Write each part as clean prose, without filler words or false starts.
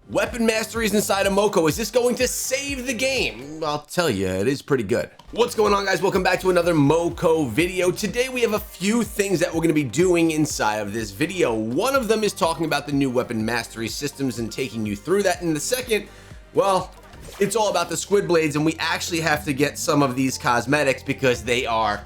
Weapon masteries inside of Moco. Is this going to save the game? I'll tell you, it is pretty good. What's going on, guys? Welcome back to another Moco video. Today we have a few things that we're going to be doing inside of this video. One of them is talking about the new weapon mastery systems and taking you through that. And the second, well, it's all about the squid blades, and we actually have to get some of these cosmetics because they are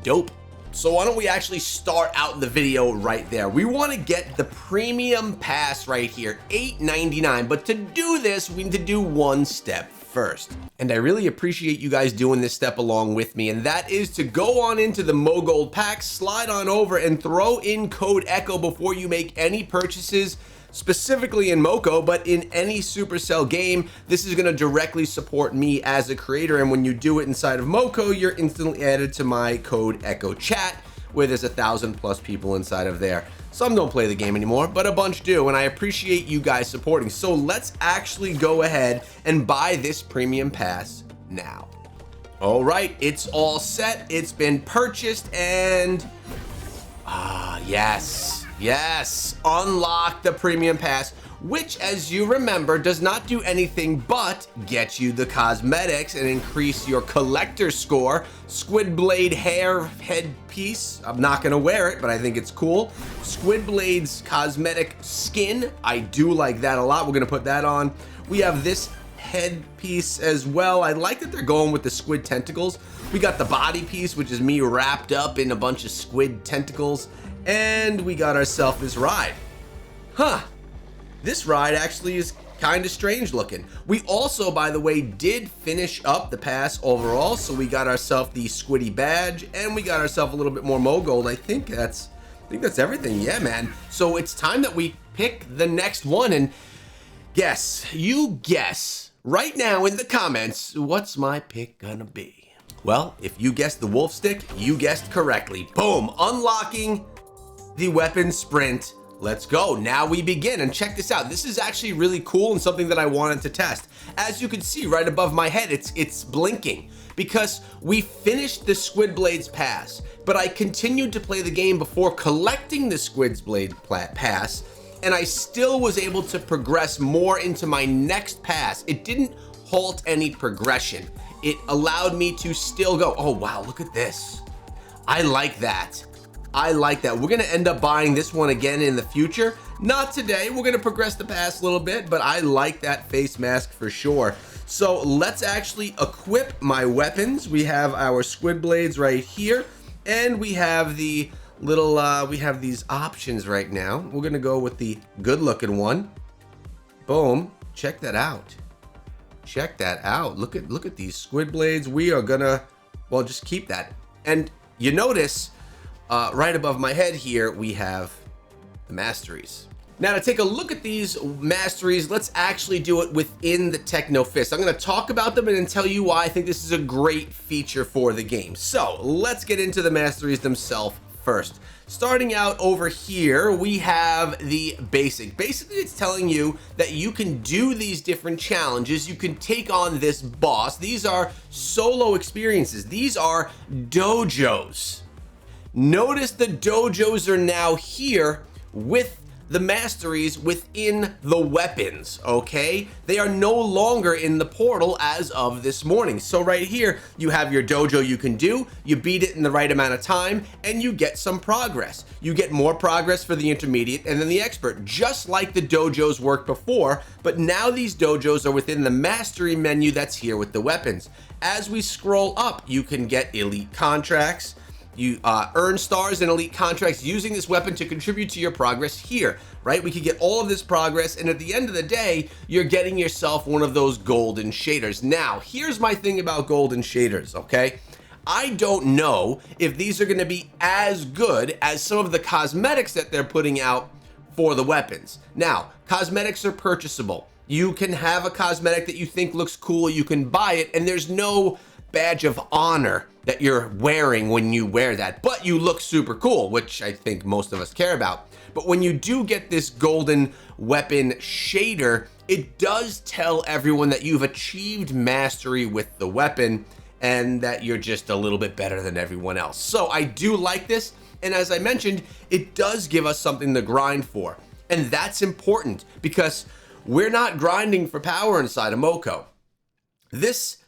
dope. So why don't we actually start out the video right there. We want to get the premium pass right here, $8.99. But to do this, we need to do one step first. And I really appreciate you guys doing this step along with me. And that is to go on into the Mo Gold pack, slide on over and throw in code ECHO before you make any purchases, specifically in Moco, but in any Supercell game. This is going to directly support me as a creator, and when you do it inside of Moco, you're instantly added to my code ECHO chat, where there's 1,000+ people inside of there. Some don't play the game anymore, but a bunch do, and I appreciate you guys supporting. So let's actually go ahead and buy this premium pass now. All right, it's all set. It's been purchased, and yes, unlock the premium pass, which, as you remember, does not do anything but get you the cosmetics and increase your collector score. Squid blade hair headpiece, I'm not gonna wear it, but I think it's cool. Squid blade's cosmetic skin, I do like that a lot. We're gonna put that on. We have this headpiece as well. I like that they're going with the squid tentacles. We got the body piece, which is me wrapped up in a bunch of squid tentacles. And we got ourselves this ride. This ride actually is kind of strange looking. We also, by the way, did finish up the pass overall. So we got ourselves the squiddy badge, and we got ourselves a little bit more Mo Gold. I think that's everything. Yeah, man. So it's time that we pick the next one. And guess right now in the comments, what's my pick gonna be? Well, if you guessed the wolf stick, you guessed correctly. Boom, unlocking the weapon sprint. Let's go. Now we begin, and check this out. This is actually really cool and something that I wanted to test. As you can see right above my head, it's blinking because we finished the Squid Blades pass, but I continued to play the game before collecting the Squid Blade pass, and I still was able to progress more into my next pass. It didn't halt any progression. It allowed me to still go. Oh wow, look at this. I like that. We're gonna end up buying this one again in the future. Not today, we're gonna progress the pass a little bit, but I like that face mask for sure. So let's actually equip my weapons. We have our squid blades right here, and we have the little, we have these options right now. We're gonna go with the good looking one. Boom, check that out. Check that out. Look at these squid blades. We are gonna, well, just keep that. And you notice, right above my head here, we have the masteries. Now to take a look at these masteries, let's actually do it within the Techno Fist. I'm gonna talk about them and then tell you why I think this is a great feature for the game. So let's get into the masteries themselves first. Starting out over here, we have the basic. Basically, it's telling you that you can do these different challenges. You can take on this boss. These are solo experiences. These are dojos. Notice the dojos are now here with the masteries within the weapons, okay? They are no longer in the portal as of this morning. So right here, you have your dojo you can do, you beat it in the right amount of time, and you get some progress. You get more progress for the intermediate and then the expert, just like the dojos worked before, but now these dojos are within the mastery menu that's here with the weapons. As we scroll up, you can get elite contracts. You earn stars and elite contracts using this weapon to contribute to your progress here, right? We could get all of this progress, and at the end of the day, you're getting yourself one of those golden shaders. Now, here's my thing about golden shaders, okay? I don't know if these are gonna be as good as some of the cosmetics that they're putting out for the weapons. Now, cosmetics are purchasable. You can have a cosmetic that you think looks cool, you can buy it, and there's no badge of honor that you're wearing when you wear that, but you look super cool, which I think most of us care about. But when you do get this golden weapon shader, it does tell everyone that you've achieved mastery with the weapon and that you're just a little bit better than everyone else. So I do like this, and as I mentioned, it does give us something to grind for, and that's important because we're not grinding for power inside of Moco. This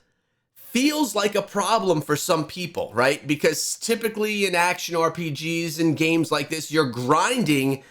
feels like a problem for some people, right? Because typically in action RPGs and games like this, you're grinding,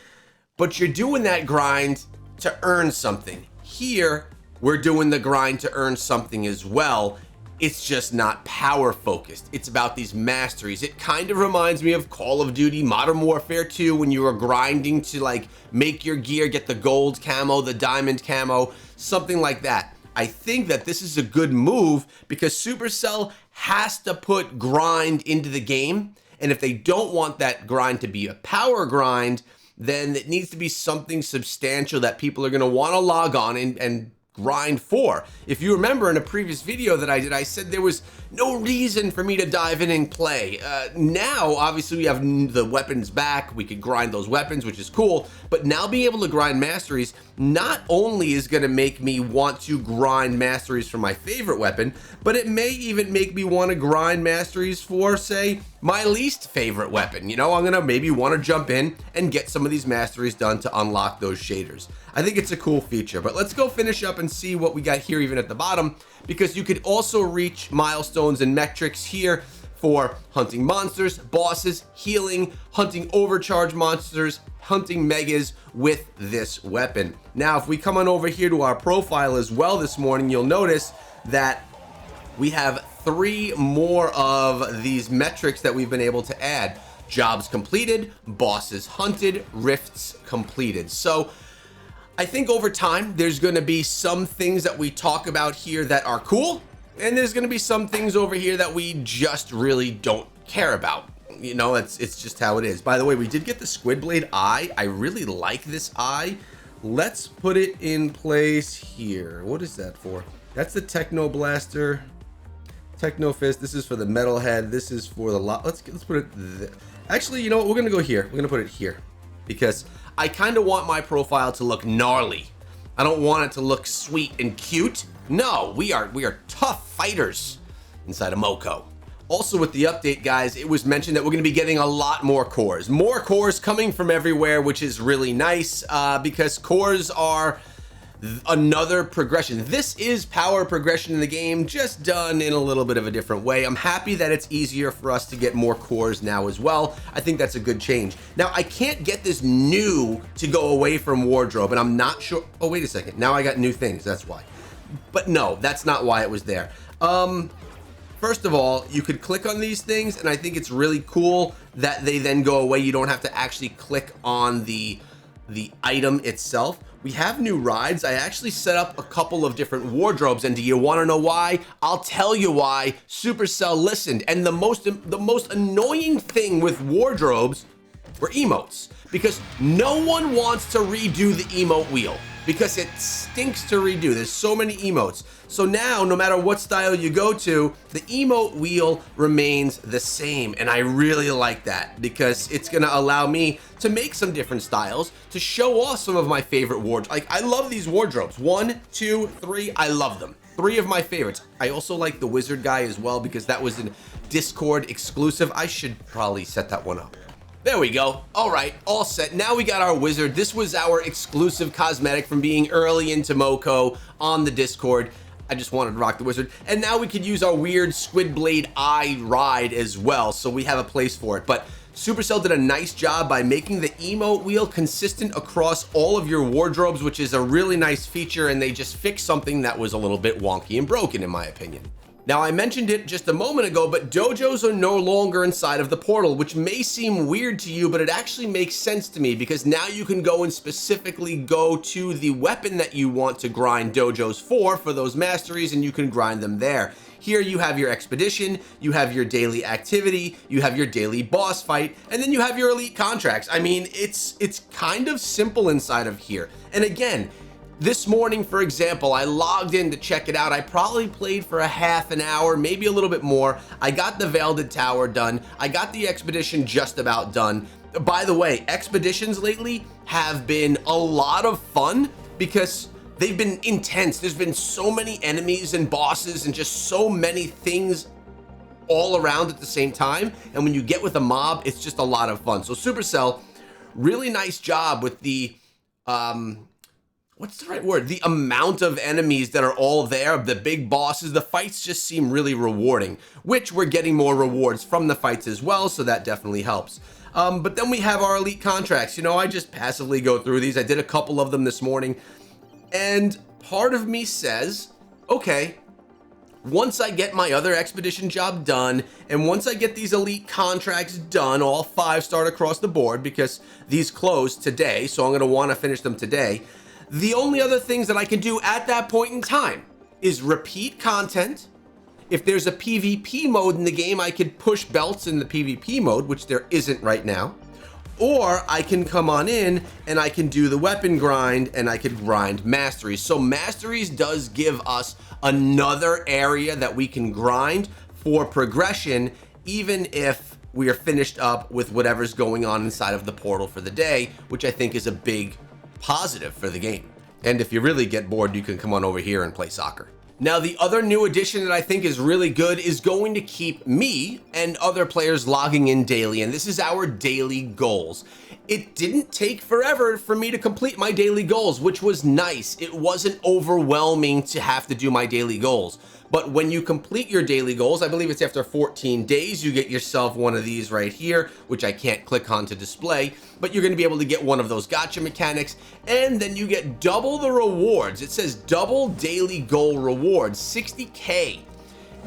but you're doing that grind to earn something. Here, we're doing the grind to earn something as well. It's just not power focused. It's about these masteries. It kind of reminds me of Call of Duty Modern Warfare 2 when you were grinding to like make your gear, get the gold camo, the diamond camo, something like that. I think that this is a good move because Supercell has to put grind into the game. And if they don't want that grind to be a power grind, then it needs to be something substantial that people are going to want to log on and grind for. If you remember in a previous video that I did, I said there was no reason for me to dive in and play. Now, obviously, we have the weapons back. We could grind those weapons, which is cool. But now being able to grind masteries not only is going to make me want to grind masteries for my favorite weapon, but it may even make me want to grind masteries for, say, my least favorite weapon. You know, I'm going to maybe want to jump in and get some of these masteries done to unlock those shaders. I think it's a cool feature, but let's go finish up and see what we got here even at the bottom, because you could also reach milestones and metrics here for hunting monsters, bosses, healing, hunting overcharge monsters, hunting megas with this weapon. Now, if we come on over here to our profile as well this morning, you'll notice that we have 3 more of these metrics that we've been able to add. Jobs completed, bosses hunted, rifts completed. So I think over time, there's going to be some things that we talk about here that are cool, and there's going to be some things over here that we just really don't care about. You know, it's just how it is. By the way, we did get the Squid Blade eye. I really like this eye. Let's put it in place here. What is that for? That's the Techno Blaster, Techno Fist. This is for the Metal Head. This is for the let's put it. Actually, you know what? We're gonna go here. We're gonna put it here because I kind of want my profile to look gnarly. I don't want it to look sweet and cute. No, we are tough fighters inside of Moco. Also with the update, guys, it was mentioned that we're going to be getting a lot more cores. More cores coming from everywhere, which is really nice because cores are another progression. This is power progression in the game, just done in a little bit of a different way. I'm happy that it's easier for us to get more cores now as well. I think that's a good change. Now, I can't get this new to go away from wardrobe, and I'm not sure. Oh, wait a second. Now I got new things. That's why. But no, that's not why it was there. First of all, you could click on these things, and I think it's really cool that they then go away. You don't have to actually click on the item itself. We have new rides. I actually set up a couple of different wardrobes, and do you want to know why? I'll tell you why. Supercell listened, and the most annoying thing with wardrobes were emotes, because no one wants to redo the emote wheel because it stinks to redo. There's so many emotes. So now, no matter what style you go to, the emote wheel remains the same. And I really like that because it's gonna allow me to make some different styles, to show off some of my favorite wardrobes. Like, I love these wardrobes. 1, 2, 3, I love them. 3 of my favorites. I also like the wizard guy as well because that was a Discord exclusive. I should probably set that one up. There we go. All right, all set. Now we got our wizard. This was our exclusive cosmetic from being early into Moco on the Discord. I just wanted to rock the wizard. And now we could use our weird Squid Blade eye ride as well, so we have a place for it. But Supercell did a nice job by making the emote wheel consistent across all of your wardrobes, which is a really nice feature, and they just fixed something that was a little bit wonky and broken, in my opinion. Now, I mentioned it just a moment ago, but dojos are no longer inside of the portal, which may seem weird to you, but it actually makes sense to me because now you can go and specifically go to the weapon that you want to grind dojos for those masteries, and you can grind them there. Here you have your expedition, you have your daily activity, you have your daily boss fight, and then you have your elite contracts. I mean, it's kind of simple inside of here. And again, this morning, for example, I logged in to check it out. I probably played for a half an hour, maybe a little bit more. I got the Veiled Tower done. I got the expedition just about done. By the way, expeditions lately have been a lot of fun because they've been intense. There's been so many enemies and bosses and just so many things all around at the same time. And when you get with a mob, it's just a lot of fun. So Supercell, really nice job with the what's the right word? The amount of enemies that are all there, the big bosses, the fights just seem really rewarding, which we're getting more rewards from the fights as well, so that definitely helps. But then we have our elite contracts. You know, I just passively go through these. I did a couple of them this morning, and part of me says, okay, once I get my other expedition job done, and once I get these elite contracts done, all 5 start across the board, because these close today, so I'm going to want to finish them today. The only other things that I can do at that point in time is repeat content. If there's a PvP mode in the game, I could push belts in the PvP mode, which there isn't right now. Or I can come on in and I can do the weapon grind, and I could grind masteries. So masteries does give us another area that we can grind for progression, even if we are finished up with whatever's going on inside of the portal for the day, which I think is a big positive for the game. And if you really get bored, you can come on over here and play soccer. Now, the other new addition that I think is really good is going to keep me and other players logging in daily, and this is our daily goals. It didn't take forever for me to complete my daily goals, which was nice. It wasn't overwhelming to have to do my daily goals. But when you complete your daily goals, I believe it's after 14 days, you get yourself one of these right here, which I can't click on to display, but you're going to be able to get one of those gotcha mechanics, and then you get double the rewards. It says double daily goal rewards, 60K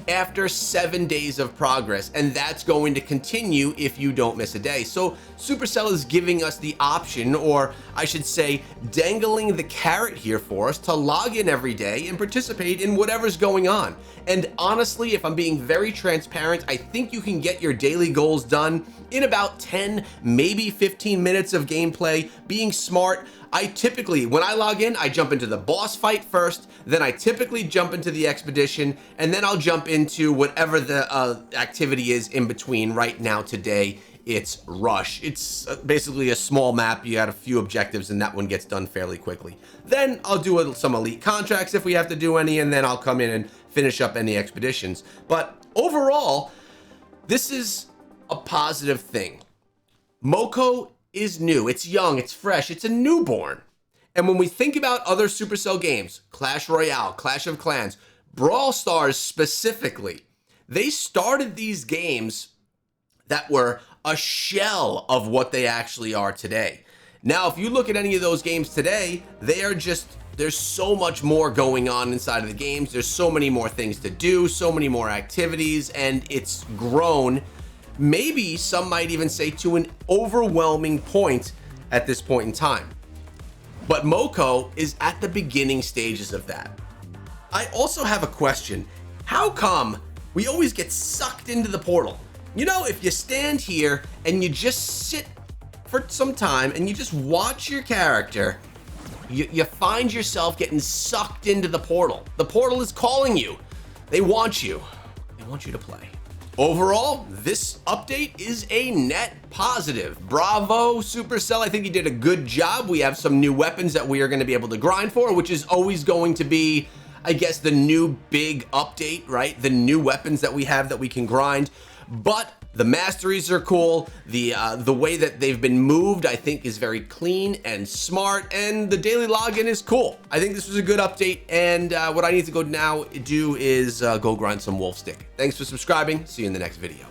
after 7 days of progress, and that's going to continue if you don't miss a day. So Supercell is giving us the option, or I should say dangling the carrot here for us to log in every day and participate in whatever's going on. And honestly, if I'm being very transparent, I think you can get your daily goals done in about 10, maybe 15 minutes of gameplay. Being smart, I typically, when I log in, I jump into the boss fight first, then I typically jump into the expedition, and then I'll jump into whatever the activity is in between. Right now, today, it's Rush. It's basically a small map. You got a few objectives, and that one gets done fairly quickly. Then I'll do some elite contracts if we have to do any, and then I'll come in and finish up any expeditions. But overall, this is a positive thing. Moco is new, it's young, it's fresh, it's a newborn. And when we think about other Supercell games, Clash Royale, Clash of Clans, Brawl Stars specifically, they started these games that were a shell of what they actually are today. Now, if you look at any of those games today, they are just, there's so much more going on inside of the games. There's so many more things to do, so many more activities, and it's grown. Maybe some might even say to an overwhelming point at this point in time. But Moco is at the beginning stages of that. I also have a question. How come we always get sucked into the portal? You know, if you stand here and you just sit for some time and you just watch your character, you find yourself getting sucked into the portal. The portal is calling you. They want you. They want you to play. Overall, this update is a net positive. Bravo, Supercell. I think you did a good job. We have some new weapons that we are going to be able to grind for, which is always going to be, I guess, the new big update, right? The new weapons that we have that we can grind. But the masteries are cool. The way that they've been moved, I think, is very clean and smart, and the daily login is cool. I think this was a good update, and what I need to go now do is go grind some wolf stick. Thanks for subscribing. See you in the next video.